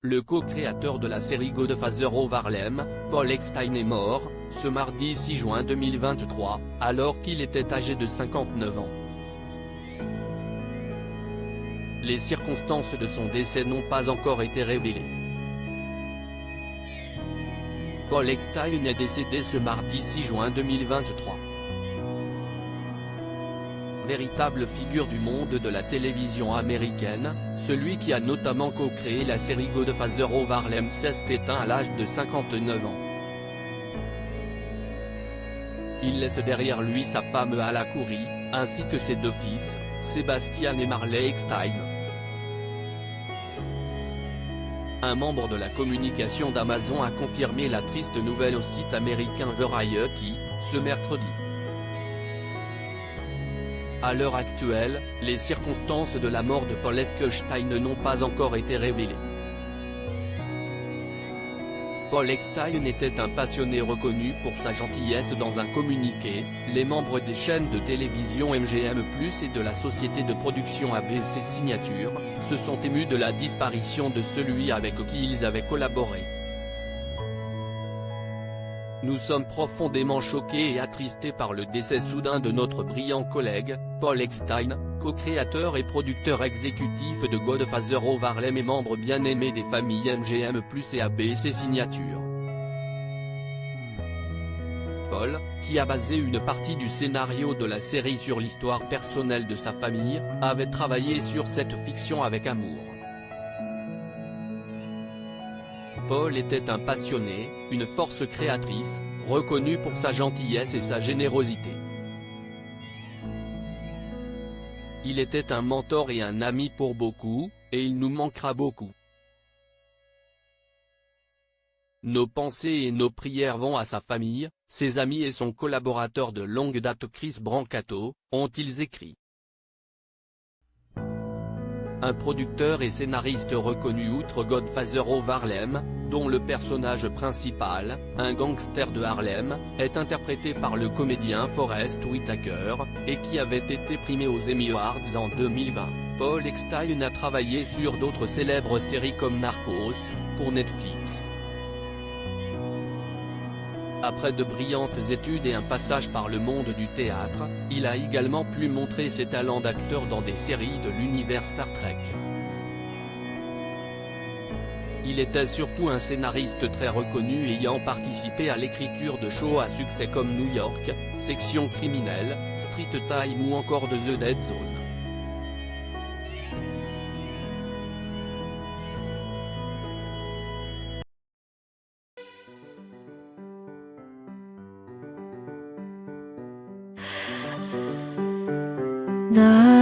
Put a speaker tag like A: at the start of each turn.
A: Le co-créateur de la série Godfather of Harlem, Paul Eckstein est mort, ce mardi 6 juin 2023, alors qu'il était âgé de 59 ans. Les circonstances de son décès n'ont pas encore été révélées. Paul Eckstein est décédé ce mardi 6 juin 2023. Véritable figure du monde de la télévision américaine, celui qui a notamment co-créé la série Godfather of Harlem s'est éteint à l'âge de 59 ans. Il laisse derrière lui sa femme Ala Khoury, ainsi que ses deux fils, Sebastian et Marley Eckstein. Un membre de la communication d'Amazon a confirmé la triste nouvelle au site américain Variety, ce mercredi. À l'heure actuelle, les circonstances de la mort de Paul Eckstein n'ont pas encore été révélées. Paul Eckstein était un passionné reconnu pour sa gentillesse. Dans un communiqué, les membres des chaînes de télévision MGM+, et de la société de production ABC Signature, se sont émus de la disparition de celui avec qui ils avaient collaboré. Nous sommes profondément choqués et attristés par le décès soudain de notre brillant collègue, Paul Eckstein, co-créateur et producteur exécutif de Godfather of Harlem et membre bien-aimé des familles MGM+, et ABC Signature. Paul, qui a basé une partie du scénario de la série sur l'histoire personnelle de sa famille, avait travaillé sur cette fiction avec amour. Paul était un passionné, une force créatrice, reconnu pour sa gentillesse et sa générosité. Il était un mentor et un ami pour beaucoup, et il nous manquera beaucoup. Nos pensées et nos prières vont à sa famille, ses amis et son collaborateur de longue date Chris Brancato, ont-ils écrit. Un producteur et scénariste reconnu outre Godfather of Harlem, dont le personnage principal, un gangster de Harlem, est interprété par le comédien Forest Whitaker, et qui avait été primé aux Emmy Awards en 2020, Paul Eckstein a travaillé sur d'autres célèbres séries comme Narcos, pour Netflix. Après de brillantes études et un passage par le monde du théâtre, il a également pu montrer ses talents d'acteur dans des séries de l'univers Star Trek. Il était surtout un scénariste très reconnu ayant participé à l'écriture de shows à succès comme New York, Section criminelle, Street Time ou encore The Dead Zone.
B: The